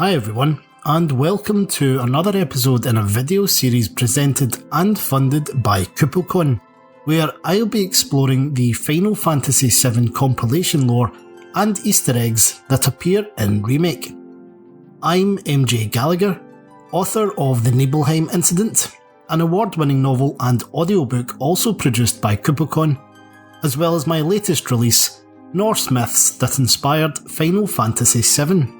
Hi everyone, and welcome to another episode in a video series presented and funded by KupoCon, where I'll be exploring the Final Fantasy VII compilation lore and Easter eggs that appear in Remake. I'm MJ Gallagher, author of The Nibelheim Incident, an award-winning novel and audiobook also produced by KupoCon, as well as my latest release, Norse Myths that Inspired Final Fantasy VII.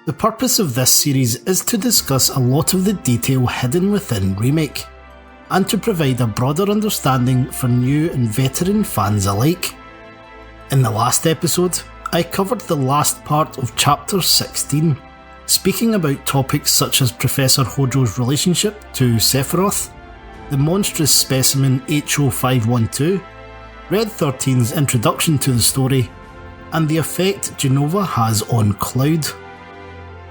The purpose of this series is to discuss a lot of the detail hidden within Remake, and to provide a broader understanding for new and veteran fans alike. In the last episode, I covered the last part of Chapter 16, speaking about topics such as Professor Hojo's relationship to Sephiroth, the monstrous specimen HO512, Red 13's introduction to the story, and the effect Jenova has on Cloud.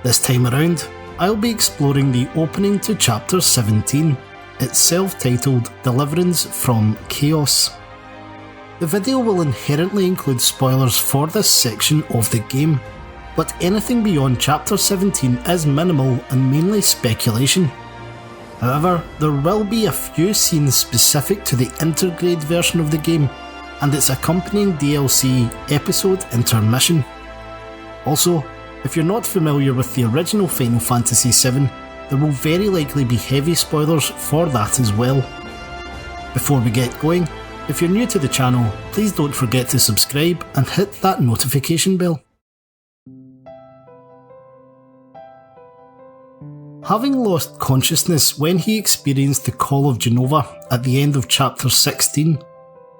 This time around, I'll be exploring the opening to Chapter 17, its self-titled Deliverance from Chaos. The video will inherently include spoilers for this section of the game, but anything beyond Chapter 17 is minimal and mainly speculation. However, there will be a few scenes specific to the intergrade version of the game and its accompanying DLC episode Intermission. Also, if you're not familiar with the original Final Fantasy VII, there will very likely be heavy spoilers for that as well. Before we get going, if you're new to the channel, please don't forget to subscribe and hit that notification bell. Having lost consciousness when he experienced the Call of Jenova at the end of Chapter 16,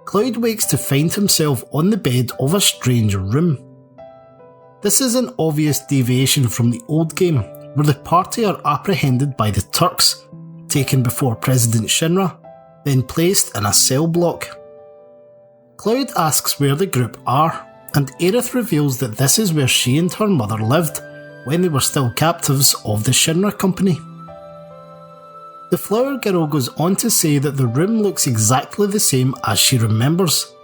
Cloud wakes to find himself on the bed of a strange room. This is an obvious deviation from the old game, where the party are apprehended by the Turks, taken before President Shinra, then placed in a cell block. Cloud asks where the group are, and Aerith reveals that this is where she and her mother lived when they were still captives of the Shinra Company. The Flower Girl goes on to say that the room looks exactly the same as she remembers,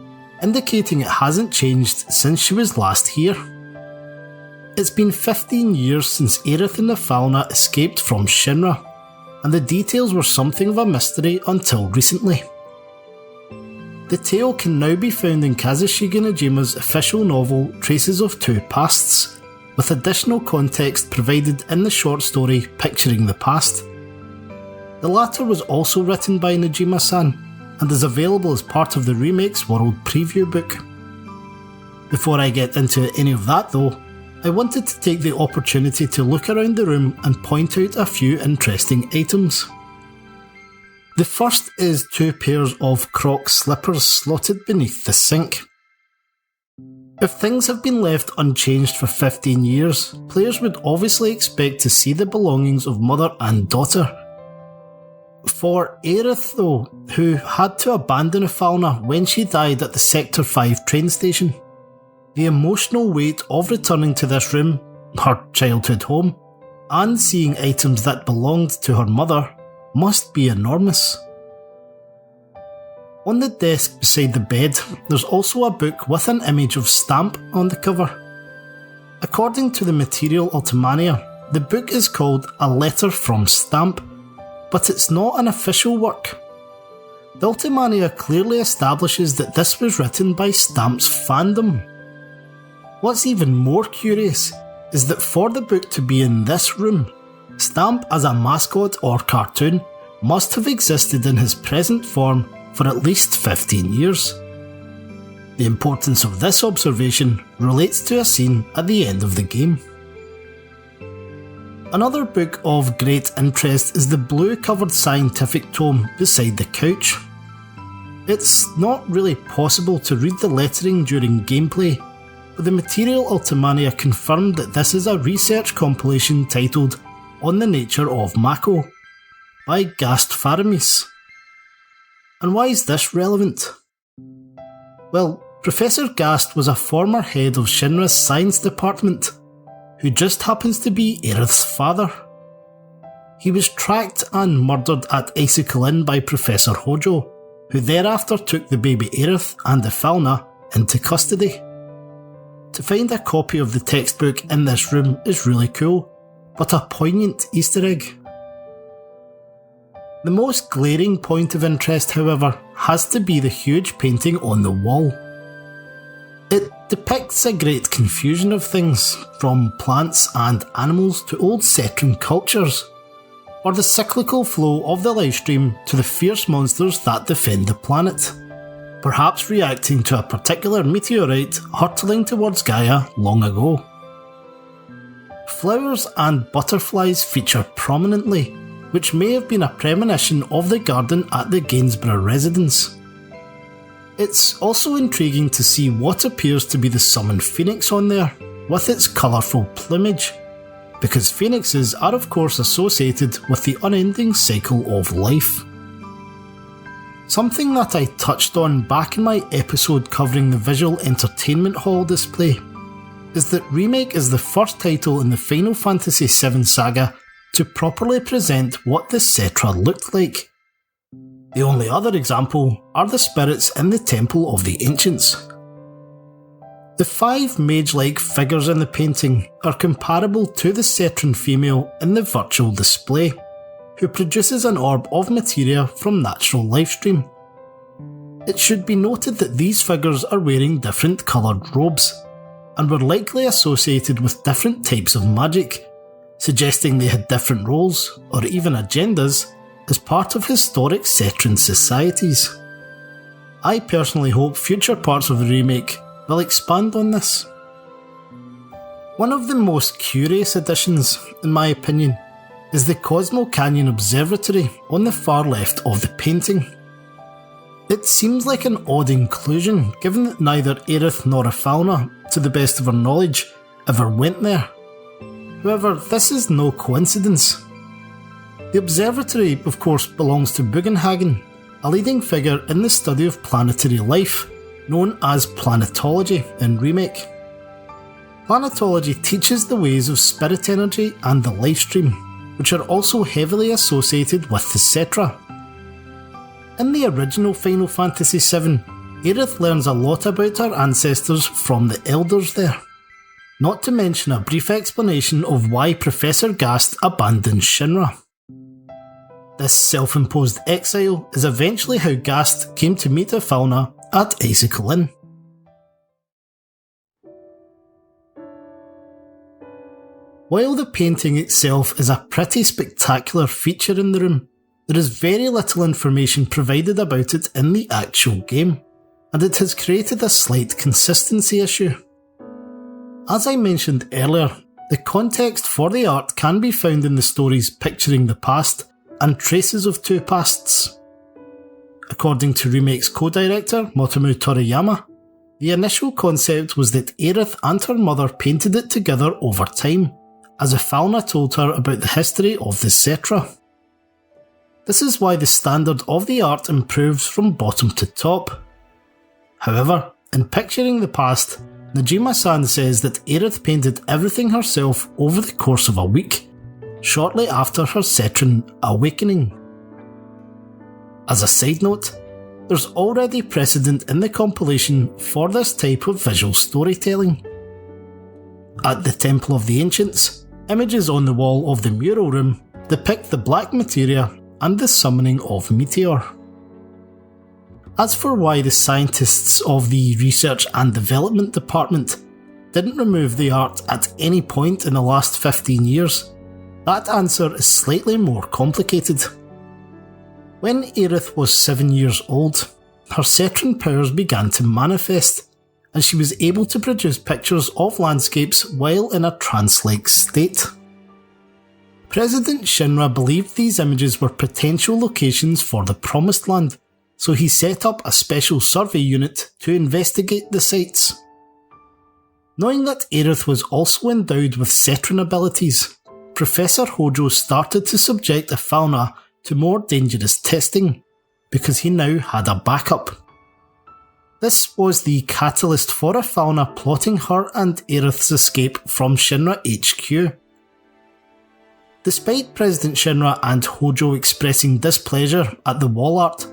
indicating it hasn't changed since she was last here. It's been 15 years since Aerith and the Falna escaped from Shinra, and the details were something of a mystery until recently. The tale can now be found in Kazushige Nojima's official novel Traces of Two Pasts, with additional context provided in the short story Picturing the Past. The latter was also written by Nojima-san, and is available as part of the Remake's World Preview book. Before I get into any of that though, I wanted to take the opportunity to look around the room and point out a few interesting items. The first is two pairs of Croc slippers slotted beneath the sink. If things have been left unchanged for 15 years, players would obviously expect to see the belongings of mother and daughter. For Aerith though, who had to abandon Falna when she died at the Sector 5 train station, the emotional weight of returning to this room, her childhood home, and seeing items that belonged to her mother must be enormous. On the desk beside the bed, there's also a book with an image of Stamp on the cover. According to the Material Ultimania, the book is called A Letter from Stamp, but it's not an official work. The Ultimania clearly establishes that this was written by Stamp's fandom. What's even more curious is that for the book to be in this room, Stamp as a mascot or cartoon must have existed in his present form for at least 15 years. The importance of this observation relates to a scene at the end of the game. Another book of great interest is the blue-covered scientific tome beside the couch. It's not really possible to read the lettering during gameplay, but the Material Ultimania confirmed that this is a research compilation titled On the Nature of Mako by Gast Faramis. And why is this relevant? Well, Professor Gast was a former head of Shinra's science department, who just happens to be Aerith's father. He was tracked and murdered at Icicle Inn by Professor Hojo, who thereafter took the baby Aerith and the Falna into custody. To find a copy of the textbook in this room is really cool, but a poignant Easter egg. The most glaring point of interest, however, has to be the huge painting on the wall. It depicts a great confusion of things, from plants and animals to old Cetran cultures, or the cyclical flow of the livestream to the fierce monsters that defend the planet, perhaps reacting to a particular meteorite hurtling towards Gaia long ago. Flowers and butterflies feature prominently, which may have been a premonition of the garden at the Gainsborough residence. It's also intriguing to see what appears to be the summoned phoenix on there, with its colourful plumage, because phoenixes are of course associated with the unending cycle of life. Something that I touched on back in my episode covering the visual entertainment hall display is that Remake is the first title in the Final Fantasy VII saga to properly present what the Cetra looked like. The only other example are the spirits in the Temple of the Ancients. The 5 mage-like figures in the painting are comparable to the Cetran female in the virtual display, who produces an orb of materia from natural lifestream. It should be noted that these figures are wearing different coloured robes, and were likely associated with different types of magic, suggesting they had different roles, or even agendas, as part of historic Cetran societies. I personally hope future parts of the remake will expand on this. One of the most curious additions, in my opinion, is the Cosmo Canyon Observatory on the far left of the painting. It seems like an odd inclusion, given that neither Aerith nor Afauna, to the best of our knowledge, ever went there. However, this is no coincidence. The observatory, of course, belongs to Bugenhagen, a leading figure in the study of planetary life, known as planetology in Remake. Planetology teaches the ways of spirit energy and the lifestream, which are also heavily associated with the Cetra. In the original Final Fantasy VII, Aerith learns a lot about her ancestors from the Elders there, not to mention a brief explanation of why Professor Gast abandoned Shinra. This self-imposed exile is eventually how Gast came to meet Afauna at Icicle Inn. While the painting itself is a pretty spectacular feature in the room, there is very little information provided about it in the actual game, and it has created a slight consistency issue. As I mentioned earlier, the context for the art can be found in the stories picturing the past and traces of 2 pasts. According to Remake's co-director Motomu Toriyama, the initial concept was that Aerith and her mother painted it together over time, as Afauna told her about the history of the Cetra. This is why the standard of the art improves from bottom to top. However, in picturing the past, Najima-san says that Aerith painted everything herself over the course of a week, shortly after her Cetran awakening. As a side note, there's already precedent in the compilation for this type of visual storytelling. At the Temple of the Ancients, images on the wall of the mural room depict the black materia and the summoning of Meteor. As for why the scientists of the Research and Development Department didn't remove the art at any point in the last 15 years, that answer is slightly more complicated. When Aerith was 7 years old, her Cetran powers began to manifest, and she was able to produce pictures of landscapes while in a trance-like state. President Shinra believed these images were potential locations for the Promised Land, so he set up a special survey unit to investigate the sites. Knowing that Aerith was also endowed with Cetran abilities, Professor Hojo started to subject Afauna to more dangerous testing, because he now had a backup. This was the catalyst for Afauna plotting her and Aerith's escape from Shinra HQ. Despite President Shinra and Hojo expressing displeasure at the wall art,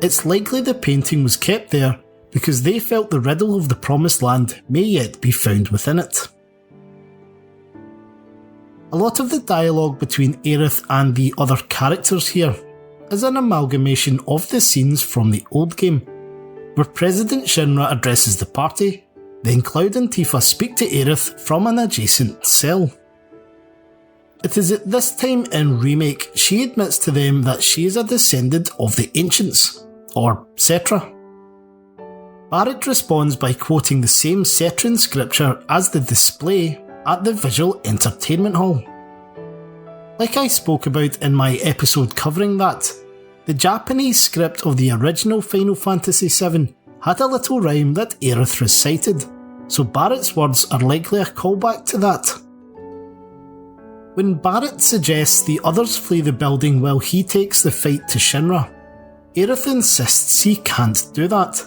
it's likely the painting was kept there because they felt the riddle of the Promised Land may yet be found within it. A lot of the dialogue between Aerith and the other characters here is an amalgamation of the scenes from the old game, where President Shinra addresses the party, then Cloud and Tifa speak to Aerith from an adjacent cell. It is at this time in Remake she admits to them that she is a descendant of the Ancients, or Cetra. Barrett responds by quoting the same Cetran scripture as the display at the Visual Entertainment Hall. Like I spoke about in my episode covering that, the Japanese script of the original Final Fantasy VII had a little rhyme that Aerith recited, so Barrett's words are likely a callback to that. When Barrett suggests the others flee the building while he takes the fight to Shinra, Aerith insists he can't do that,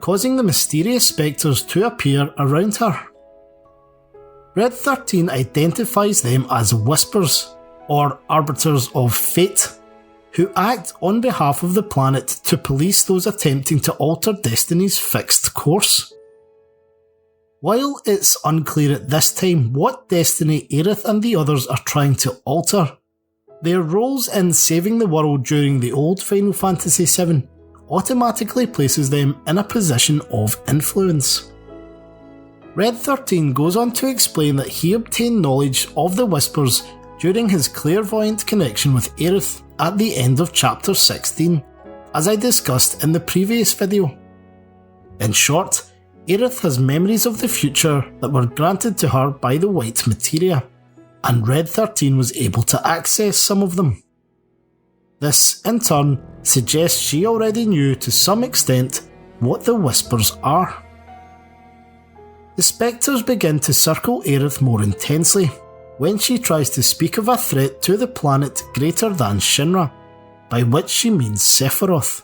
causing the mysterious spectres to appear around her. Red 13 identifies them as Whispers, or Arbiters of Fate, who act on behalf of the planet to police those attempting to alter Destiny's fixed course. While it's unclear at this time what destiny Aerith and the others are trying to alter, their roles in saving the world during the old Final Fantasy VII automatically places them in a position of influence. Red 13 goes on to explain that he obtained knowledge of the Whispers during his clairvoyant connection with Aerith at the end of Chapter 16, as I discussed in the previous video. In short, Aerith has memories of the future that were granted to her by the White Materia, and Red 13 was able to access some of them. This, in turn, suggests she already knew to some extent what the Whispers are. The spectres begin to circle Aerith more intensely when she tries to speak of a threat to the planet greater than Shinra, by which she means Sephiroth.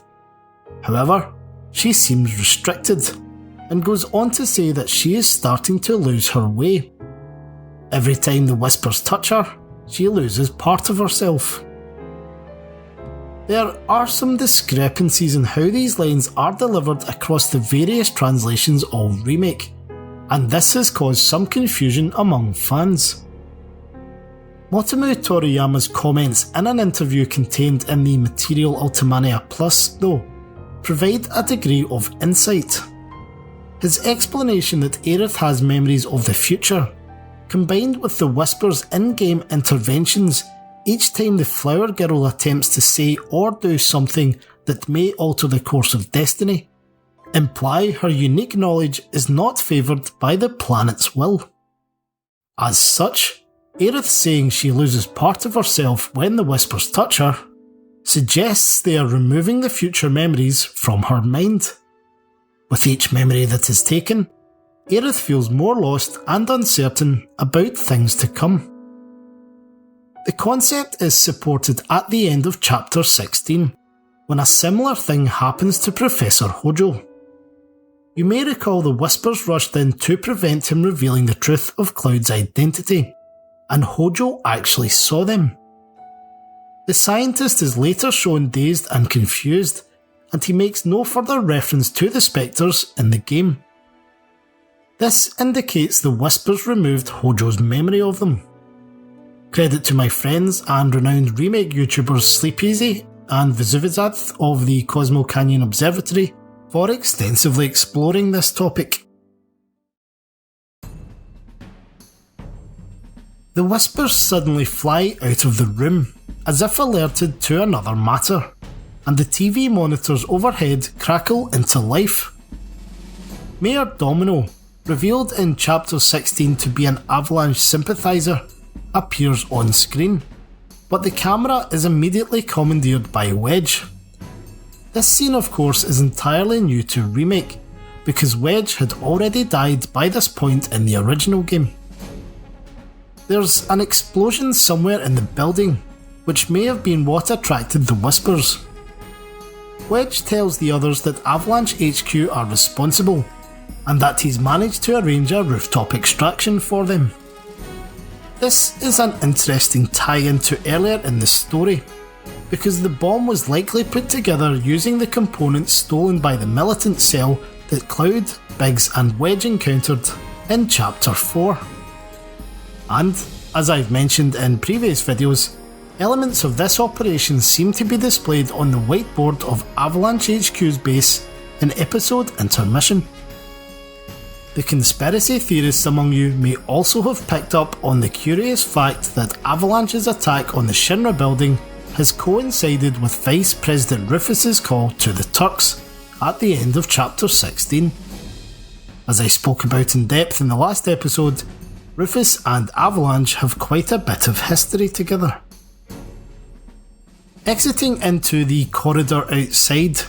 However, she seems restricted, and goes on to say that she is starting to lose her way. Every time the Whispers touch her, she loses part of herself. There are some discrepancies in how these lines are delivered across the various translations of Remake, and this has caused some confusion among fans. Motomu Toriyama's comments in an interview contained in the Material Ultimania Plus, though, provide a degree of insight. His explanation that Aerith has memories of the future, combined with the Whispers' in-game interventions each time the Flower Girl attempts to say or do something that may alter the course of destiny, imply her unique knowledge is not favoured by the planet's will. As such, Aerith saying she loses part of herself when the Whispers touch her suggests they are removing the future memories from her mind. With each memory that is taken, Aerith feels more lost and uncertain about things to come. The concept is supported at the end of Chapter 16, when a similar thing happens to Professor Hojo. You may recall the Whispers rushed in to prevent him revealing the truth of Cloud's identity, and Hojo actually saw them. The scientist is later shown dazed and confused, and he makes no further reference to the spectres in the game. This indicates the Whispers removed Hojo's memory of them. Credit to my friends and renowned remake YouTubers Sleepeasy and Vesuvizath of the Cosmo Canyon Observatory for extensively exploring this topic. The Whispers suddenly fly out of the room, as if alerted to another matter, and the TV monitors overhead crackle into life. Mayor Domino, revealed in Chapter 16 to be an Avalanche sympathiser, appears on screen, but the camera is immediately commandeered by Wedge. This scene of course is entirely new to Remake, because Wedge had already died by this point in the original game. There's an explosion somewhere in the building, which may have been what attracted the Whispers. Wedge tells the others that Avalanche HQ are responsible, and that he's managed to arrange a rooftop extraction for them. This is an interesting tie-in to earlier in the story, because the bomb was likely put together using the components stolen by the militant cell that Cloud, Biggs and Wedge encountered in Chapter 4. And, as I've mentioned in previous videos, elements of this operation seem to be displayed on the whiteboard of Avalanche HQ's base in episode intermission. The conspiracy theorists among you may also have picked up on the curious fact that Avalanche's attack on the Shinra building has coincided with Vice President Rufus's call to the Turks at the end of Chapter 16. As I spoke about in depth in the last episode, Rufus and Avalanche have quite a bit of history together. Exiting into the corridor outside,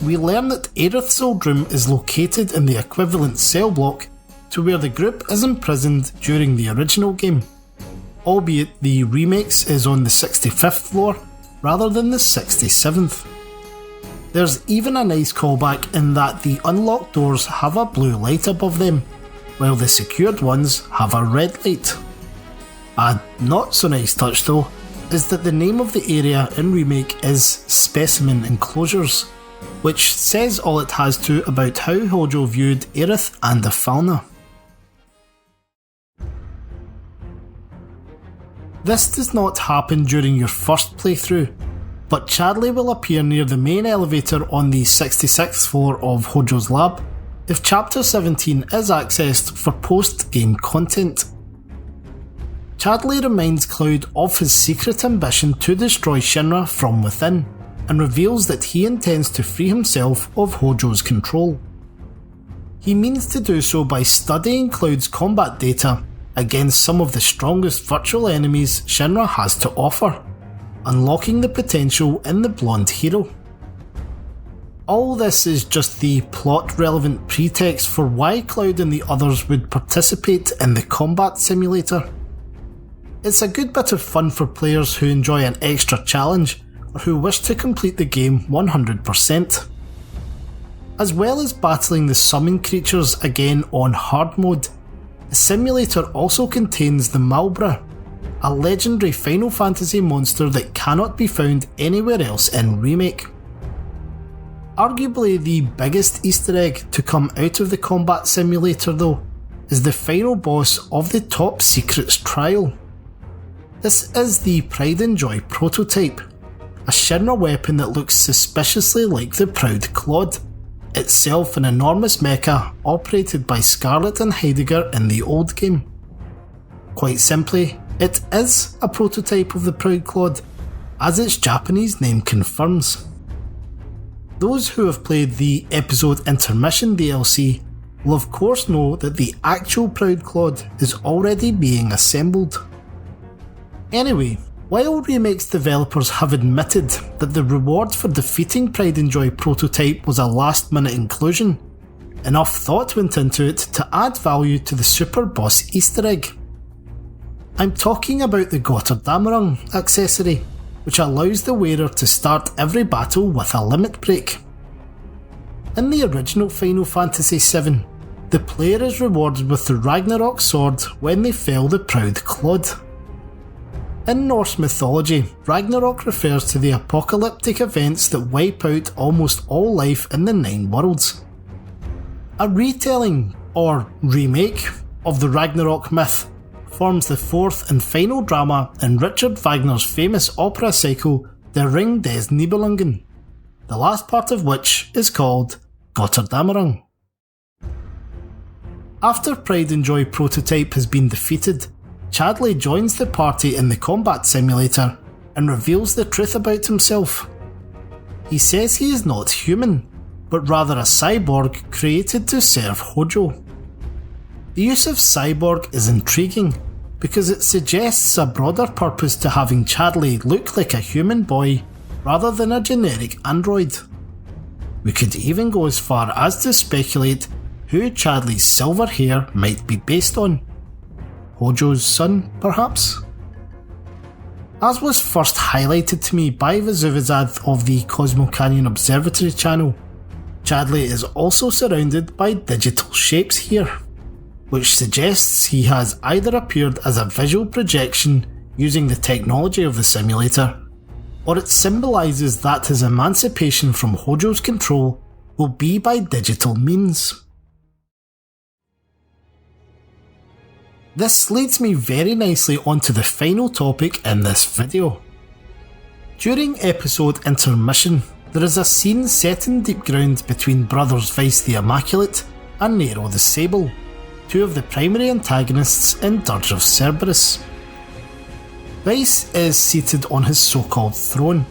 we learn that Aerith's old room is located in the equivalent cell block to where the group is imprisoned during the original game, albeit the Remake's is on the 65th floor rather than the 67th. There's even a nice callback in that the unlocked doors have a blue light above them, while the secured ones have a red light. A not so nice touch though is that the name of the area in Remake is Specimen Enclosures, which says all it has to about how Hojo viewed Aerith and Afalna. This does not happen during your first playthrough, but Chadley will appear near the main elevator on the 66th floor of Hojo's lab if Chapter 17 is accessed for post-game content. Chadley reminds Cloud of his secret ambition to destroy Shinra from within, and reveals that he intends to free himself of Hojo's control. He means to do so by studying Cloud's combat data against some of the strongest virtual enemies Shinra has to offer, unlocking the potential in the blonde hero. All this is just the plot-relevant pretext for why Cloud and the others would participate in the combat simulator. It's a good bit of fun for players who enjoy an extra challenge or who wish to complete the game 100%. As well as battling the summon creatures again on hard mode, the simulator also contains the Malbra, a legendary Final Fantasy monster that cannot be found anywhere else in Remake. Arguably the biggest Easter egg to come out of the combat simulator though, is the final boss of the Top Secrets trial. This is the Pride and Joy prototype, a Shinra weapon that looks suspiciously like the Proud Claude, itself an enormous mecha operated by Scarlet and Heidegger in the old game. Quite simply, it is a prototype of the Proud Claude, as its Japanese name confirms. Those who have played the episode Intermission DLC will of course know that the actual Proud Claude is already being assembled. Anyway, while Remake's developers have admitted that the reward for defeating Pride and Joy prototype was a last minute inclusion, enough thought went into it to add value to the Super Boss Easter egg. I'm talking about the Gotterdamerung accessory, which allows the wearer to start every battle with a limit break. In the original Final Fantasy VII, the player is rewarded with the Ragnarok Swords when they fell the Proud Claude. In Norse mythology, Ragnarok refers to the apocalyptic events that wipe out almost all life in the 9 worlds. A retelling, or remake, of the Ragnarok myth forms the fourth and final drama in Richard Wagner's famous opera cycle Der Ring des Nibelungen, the last part of which is called Gotterdamerung. After Pride and Joy prototype has been defeated, Chadley joins the party in the combat simulator and reveals the truth about himself. He says he is not human, but rather a cyborg created to serve Hojo. The use of cyborg is intriguing because it suggests a broader purpose to having Chadley look like a human boy rather than a generic android. We could even go as far as to speculate who Chadley's silver hair might be based on. Hojo's son, perhaps? As was first highlighted to me by Vizuvizad of the Cosmo Canyon Observatory channel, Chadley is also surrounded by digital shapes here, which suggests he has either appeared as a visual projection using the technology of the simulator, or it symbolises that his emancipation from Hojo's control will be by digital means. This leads me very nicely onto the final topic in this video. During episode intermission, there is a scene set in deep ground between brothers Vice the Immaculate and Nero the Sable, two of the primary antagonists in Dirge of Cerberus. Vice is seated on his so-called throne,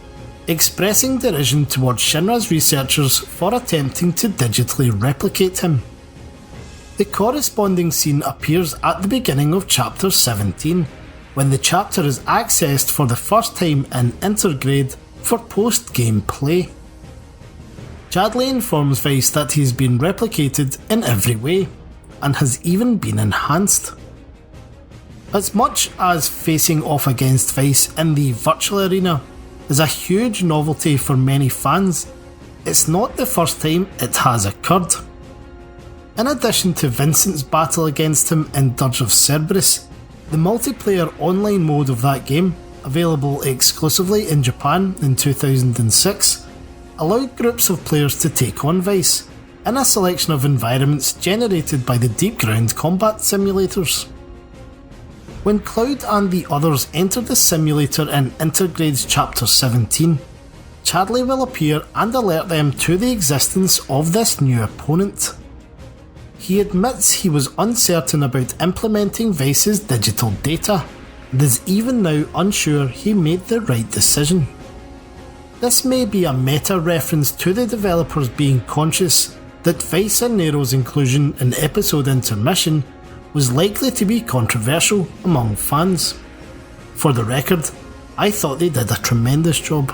expressing derision towards Shinra's researchers for attempting to digitally replicate him. The corresponding scene appears at the beginning of Chapter 17, when the chapter is accessed for the first time in Intergrade for post-game play. Chadley informs Vice that he's been replicated in every way, and has even been enhanced. As much as facing off against Vice in the virtual arena is a huge novelty for many fans, it's not the first time it has occurred. In addition to Vincent's battle against him in Dirge of Cerberus, the multiplayer online mode of that game, available exclusively in Japan in 2006, allowed groups of players to take on Vice, in a selection of environments generated by the Deep Ground combat simulators. When Cloud and the others enter the simulator in Intergrade's Chapter 17, Chadley will appear and alert them to the existence of this new opponent. He admits he was uncertain about implementing Vice's digital data, and is even now unsure he made the right decision. This may be a meta reference to the developers being conscious that Vice and Nero's inclusion in episode intermission was likely to be controversial among fans. For the record, I thought they did a tremendous job.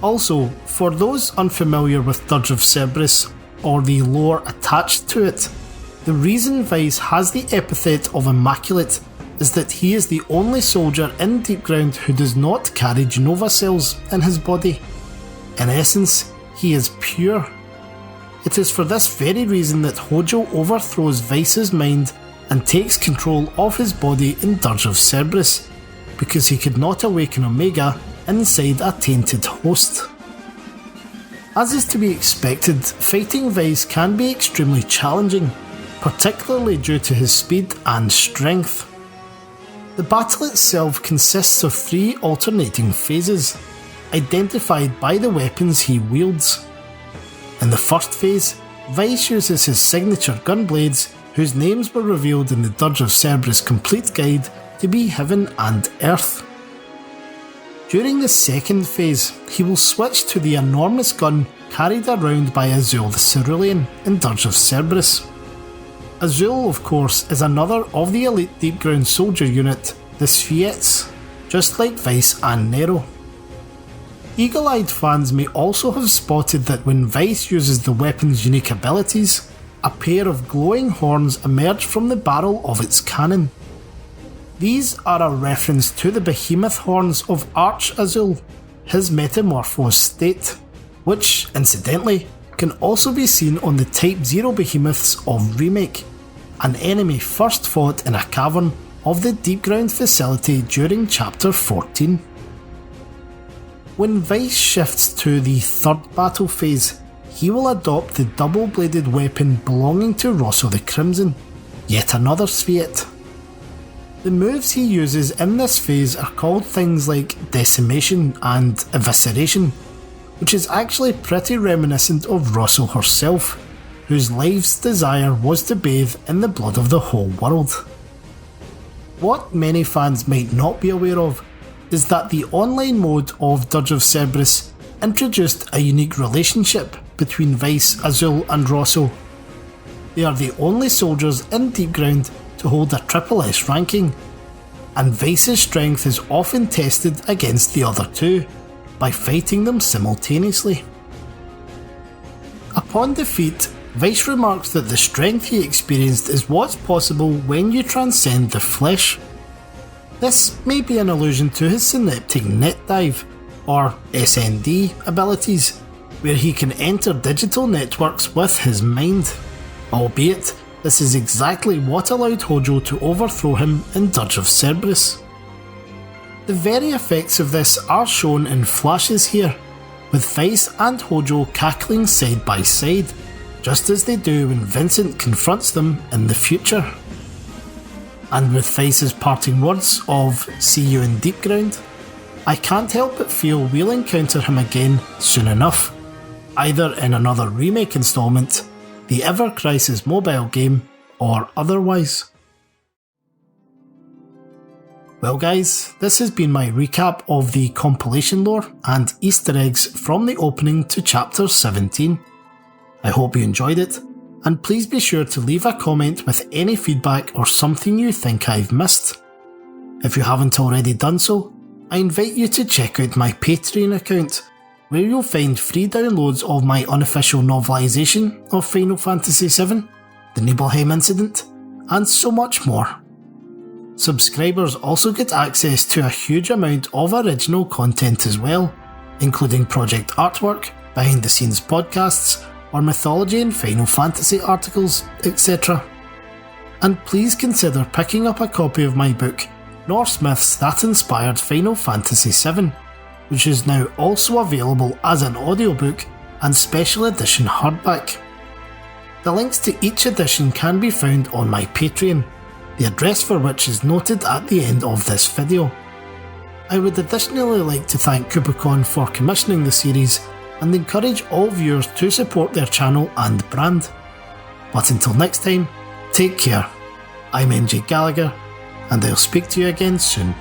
Also, for those unfamiliar with Dirge of Cerberus, or the lore attached to it, the reason Vice has the epithet of Immaculate is that he is the only soldier in Deep Ground who does not carry Genova cells in his body. In essence, he is pure. It is for this very reason that Hojo overthrows Vice's mind and takes control of his body in Dirge of Cerberus, because he could not awaken Omega inside a tainted host. As is to be expected, fighting Vice can be extremely challenging, particularly due to his speed and strength. The battle itself consists of 3 alternating phases, identified by the weapons he wields. In the first phase, Vice uses his signature gunblades, whose names were revealed in the Dirge of Cerberus Complete Guide to be Heaven and Earth. During the second phase, he will switch to the enormous gun carried around by Azul the Cerulean in Dirge of Cerberus. Azul, of course, is another of the elite Deep Ground soldier unit, the Spheettes, just like Vice and Nero. Eagle-eyed fans may also have spotted that when Vice uses the weapon's unique abilities, a pair of glowing horns emerge from the barrel of its cannon. These are a reference to the behemoth horns of Arch Azul, his metamorphosed state, which, incidentally, can also be seen on the Type 0 behemoths of Remake, an enemy first fought in a cavern of the Deep Ground facility during Chapter 14. When Vice shifts to the third battle phase, he will adopt the double-bladed weapon belonging to Rosso the Crimson, yet another Spheette. The moves he uses in this phase are called things like Decimation and Evisceration, which is actually pretty reminiscent of Rosso herself, whose life's desire was to bathe in the blood of the whole world. What many fans might not be aware of is that the online mode of Dirge of Cerberus introduced a unique relationship between Vice, Azul and Rosso. They are the only soldiers in Deep Ground to hold a SSS ranking, and Vice's strength is often tested against the other two by fighting them simultaneously. Upon defeat, Vice remarks that the strength he experienced is what's possible when you transcend the flesh. This may be an allusion to his synaptic net dive, or SND, abilities, where he can enter digital networks with his mind, albeit this is exactly what allowed Hojo to overthrow him in Dirge of Cerberus. The very effects of this are shown in flashes here, with Weiss and Hojo cackling side by side, just as they do when Vincent confronts them in the future. And with Weiss's parting words of "see you in deep ground," I can't help but feel we'll encounter him again soon enough, either in another remake installment, the Ever Crisis mobile game, or otherwise. Well guys, this has been my recap of the compilation lore and Easter eggs from the opening to Chapter 17. I hope you enjoyed it, and please be sure to leave a comment with any feedback or something you think I've missed. If you haven't already done so, I invite you to check out my Patreon account, where you'll find free downloads of my unofficial novelisation of Final Fantasy VII, the Nibelheim Incident, and so much more. Subscribers also get access to a huge amount of original content as well, including project artwork, behind the scenes podcasts, or mythology and Final Fantasy articles, etc. And please consider picking up a copy of my book, Norse Myths That Inspired Final Fantasy VII, which is now also available as an audiobook and special edition hardback. The links to each edition can be found on my Patreon, the address for which is noted at the end of this video. I would additionally like to thank KupoCon for commissioning the series and encourage all viewers to support their channel and brand. But until next time, take care. I'm MJ Gallagher, and I'll speak to you again soon.